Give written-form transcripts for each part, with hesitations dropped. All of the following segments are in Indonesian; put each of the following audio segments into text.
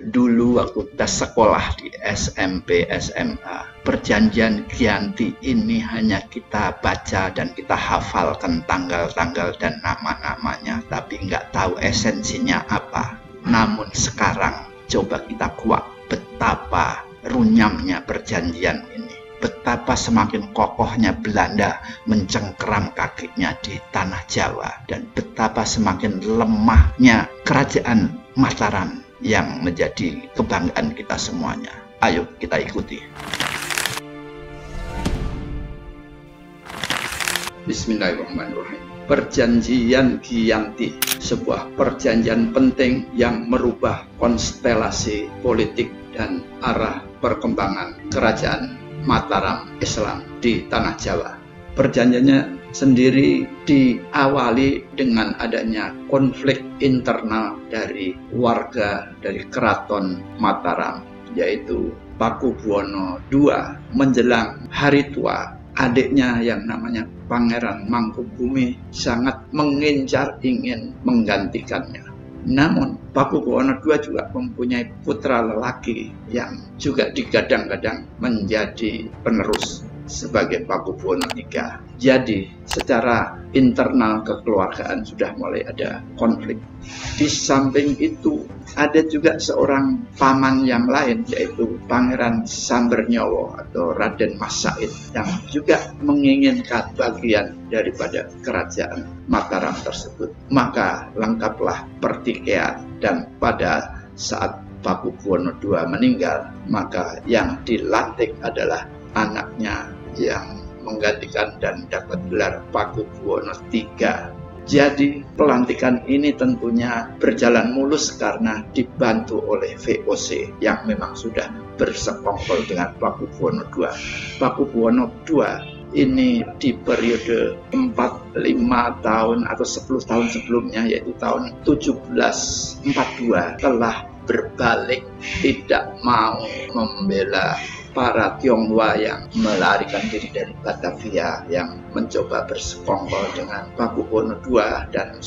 Dulu waktu kita sekolah di SMP, SMA, perjanjian Giyanti ini hanya kita baca dan kita hafalkan tanggal-tanggal dan nama-namanya, tapi nggak tahu esensinya apa. Namun sekarang coba kita kuak betapa runyamnya perjanjian ini, betapa semakin kokohnya Belanda mencengkeram kakinya di tanah Jawa, dan betapa semakin lemahnya kerajaan Mataram yang menjadi kebanggaan kita semuanya. Ayo kita ikuti. Bismillahirrahmanirrahim. Perjanjian Giyanti, sebuah perjanjian penting yang merubah konstelasi politik dan arah perkembangan kerajaan Mataram Islam di tanah Jawa. Perjanjiannya sendiri diawali dengan adanya konflik internal dari warga dari keraton Mataram, yaitu Pakubuwono II menjelang hari tua. Adiknya yang namanya Pangeran Mangkubumi sangat mengincar ingin menggantikannya. Namun Pakubuwono II juga mempunyai putra lelaki yang juga digadang-gadang menjadi penerus sebagai Pakubuwono III. Jadi secara internal kekeluargaan sudah mulai ada konflik. Di samping itu ada juga seorang paman yang lain, yaitu Pangeran Sambernyowo atau Raden Mas Said, yang juga menginginkan bagian daripada kerajaan Mataram tersebut. Maka lengkaplah pertikaian, dan pada saat Pakubuwono II meninggal, maka yang dilantik adalah anaknya yang menggantikan dan dapat gelar Pakubuwono III. Jadi pelantikan ini tentunya berjalan mulus karena dibantu oleh VOC yang memang sudah bersekongkol dengan Pakubuwono II. Pakubuwono II ini di periode 4-5 tahun atau 10 tahun sebelumnya, yaitu tahun 1742, telah berbalik tidak mau membela para Tionghoa yang melarikan diri dari Batavia, yang mencoba bersekongkol dengan Pakubuwono II dan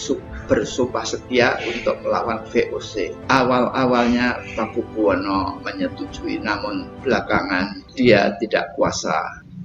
bersumpah setia untuk melawan VOC. Awal-awalnya Pakubuwono menyetujui, namun belakangan dia tidak kuasa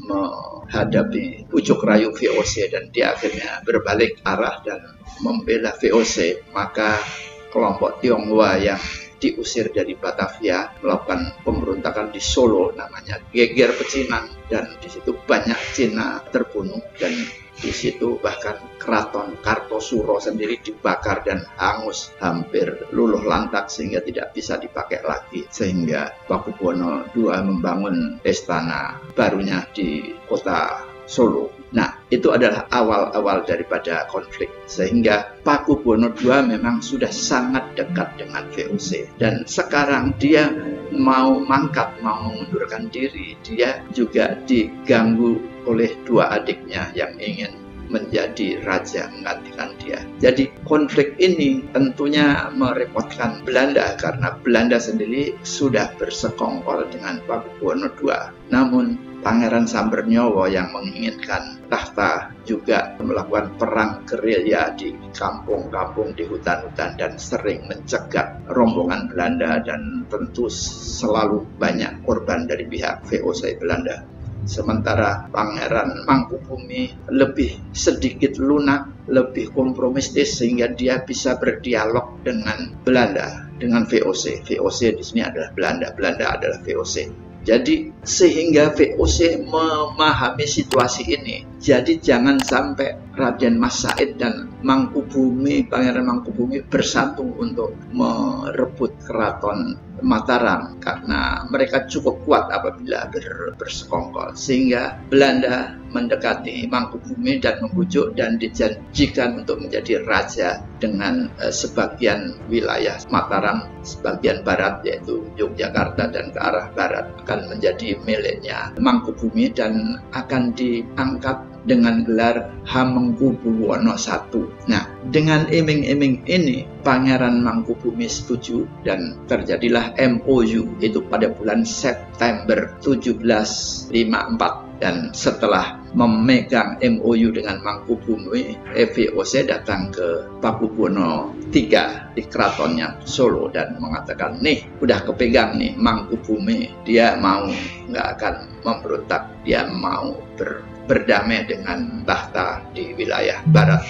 menghadapi pucuk rayu VOC dan dia akhirnya berbalik arah dan membela VOC. Maka kelompok Tionghoa yang diusir dari Batavia melakukan pemberontakan di Solo, namanya Geger Pecinan, dan di situ banyak Cina terbunuh, dan di situ bahkan keraton Kartosuro sendiri dibakar dan hangus hampir luluh lantak sehingga tidak bisa dipakai lagi, sehingga Pakubuwono II membangun istana barunya di kota Solo. Nah, itu adalah awal-awal daripada konflik, sehingga Pakubuwono II memang sudah sangat dekat dengan VOC, dan sekarang dia mau mangkat, mau mengundurkan diri. Dia juga diganggu oleh dua adiknya yang ingin menjadi raja menggantikan dia. Jadi konflik ini tentunya merepotkan Belanda karena Belanda sendiri sudah bersekongkol dengan Pakubuwono II. Namun Pangeran Sambernyowo yang menginginkan tahta juga melakukan perang gerilya di kampung-kampung, di hutan-hutan, dan sering mencegat rombongan Belanda, dan tentu selalu banyak korban dari pihak VOC Belanda. Sementara Pangeran Mangkubumi lebih sedikit lunak, lebih kompromistis, sehingga dia bisa berdialog dengan Belanda, dengan VOC. VOC di sini adalah Belanda, Belanda adalah VOC. Jadi sehingga VOC memahami situasi ini. Jadi jangan sampai Raden Mas Said dan Mangkubumi, Pangeran Mangkubumi bersatu untuk merebut keraton Mataram, karena mereka cukup kuat apabila bersekongkol. Sehingga Belanda mendekati Mangkubumi dan membujuk dan dijanjikan untuk menjadi raja dengan sebagian wilayah Mataram, sebagian barat yaitu Yogyakarta dan ke arah barat akan menjadi miliknya Mangkubumi dan akan diangkat dengan gelar Hamengkubuwono I. Nah, dengan iming-iming ini Pangeran Mangkubumi setuju dan terjadilah MOU itu pada bulan September 1754. Dan setelah memegang MOU dengan Mangkubumi, VOC datang ke Pakubuwono III di keratonnya Solo dan mengatakan, nih udah kepegang nih Mangkubumi, dia mau nggak akan memberontak, dia mau berdamai dengan tahta di wilayah barat.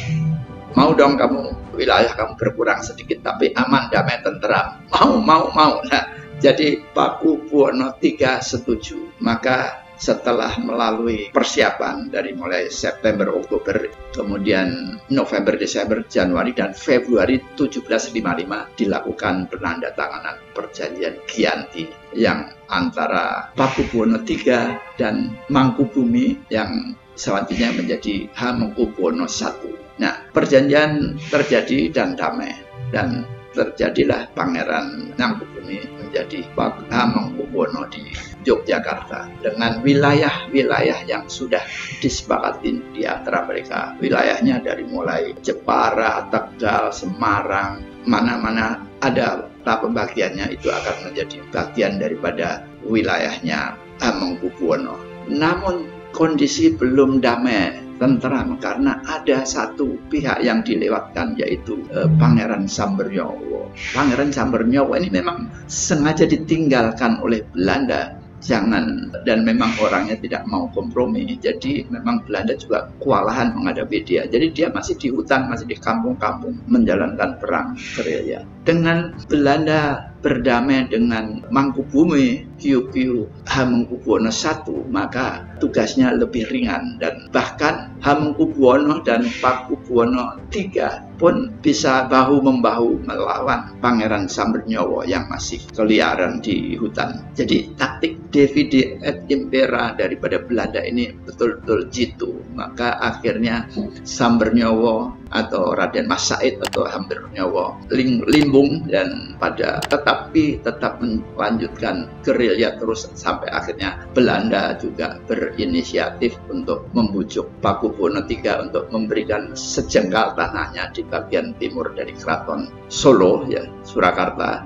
Mau dong kamu, wilayah kamu berkurang sedikit tapi aman, damai, tentram. Mau. Nah, jadi Pakubuwono III setuju. Maka setelah melalui persiapan dari mulai September, Oktober, kemudian November, Desember, Januari, dan Februari 1755 dilakukan penandatanganan perjanjian Giyanti yang antara Pakubuwono III dan Mangkubumi yang selanjutnya menjadi Hamengkubuwono I. Nah, perjanjian terjadi dan damai, dan terjadilah Pangeran Mangkubumi menjadi Hamengkubuwono di Yogyakarta dengan wilayah-wilayah yang sudah disepakati di antara mereka. Wilayahnya dari mulai Jepara, Tegal, Semarang, mana-mana ada pembagiannya itu akan menjadi bagian daripada wilayahnya Hamengkubuwono. Namun kondisi belum damai, tentram, karena ada satu pihak yang dilewatkan, yaitu Pangeran Sambernyowo. Pangeran Sambernyowo ini memang sengaja ditinggalkan oleh Belanda. Dan memang orangnya tidak mau kompromi, jadi memang Belanda juga kewalahan menghadapi dia. Jadi dia masih di hutan, masih di kampung-kampung menjalankan perang gerilya. Dengan Belanda berdamai dengan Mangkubumi, Kyukyu Hamengkubuwono I, maka tugasnya lebih ringan, dan bahkan Hamengkubuwono dan Pakubuwono III pun bisa bahu-membahu melawan Pangeran Sambernyowo yang masih keliaran di hutan. Jadi taktik divide et impera daripada Belanda ini betul-betul jitu. Maka akhirnya Sambernyowo atau Raden Mas Said atau Sambernyowo limbung dan tetapi tetap melanjutkan gerilya terus sampai akhirnya Belanda juga berinisiatif untuk membujuk Pakubuwono III untuk memberikan sejengkal tanahnya di bagian timur dari keraton Solo, ya, Surakarta,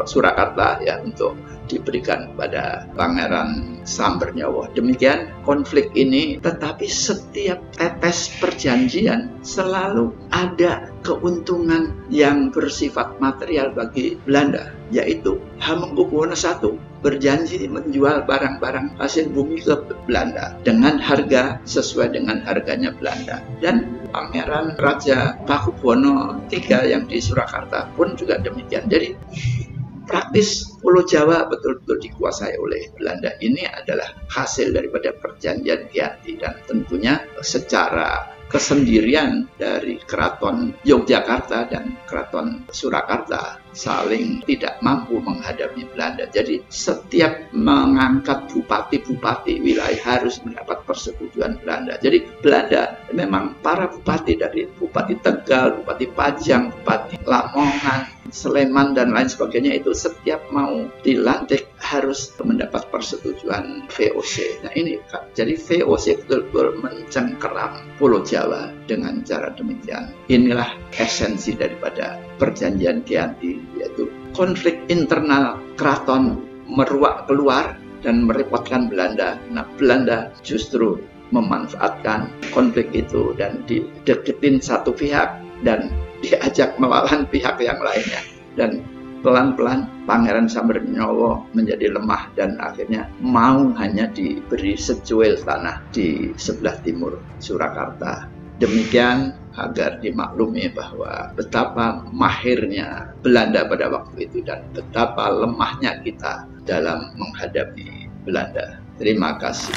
Surakarta, ya, untuk diberikan kepada Pangeran Sambernyowo. Demikian konflik ini, tetapi setiap tetes perjanjian selalu ada keuntungan yang bersifat material bagi Belanda, yaitu Hamengkubuwono I berjanji menjual barang-barang hasil bumi ke Belanda dengan harga sesuai dengan harganya Belanda. Dan Pangeran Raja Pakubuwono III yang di Surakarta pun juga demikian. Jadi praktis Pulau Jawa betul-betul dikuasai oleh Belanda. Ini adalah hasil daripada perjanjian Giyanti, dan tentunya secara kesendirian dari Keraton Yogyakarta dan Keraton Surakarta saling tidak mampu menghadapi Belanda. Jadi setiap mengangkat bupati-bupati wilayah harus mendapat persetujuan Belanda. Jadi Belanda memang para bupati dari Bupati Tegal, Bupati Pajang, Bupati Lamongan, Sleman dan lain sebagainya itu setiap mau dilantik harus mendapat persetujuan VOC. Nah ini, jadi VOC betul-betul mencengkeram Pulau Jawa dengan cara demikian. Inilah esensi daripada perjanjian Giyanti, yaitu konflik internal keraton meruak keluar dan merepotkan Belanda. Nah, Belanda justru memanfaatkan konflik itu dan dideketin satu pihak dan diajak melawan pihak yang lainnya, dan pelan-pelan Pangeran Sambernyowo menjadi lemah dan akhirnya mau hanya diberi secuil tanah di sebelah timur Surakarta. Demikian agar dimaklumi bahwa betapa mahirnya Belanda pada waktu itu dan betapa lemahnya kita dalam menghadapi Belanda. Terima kasih.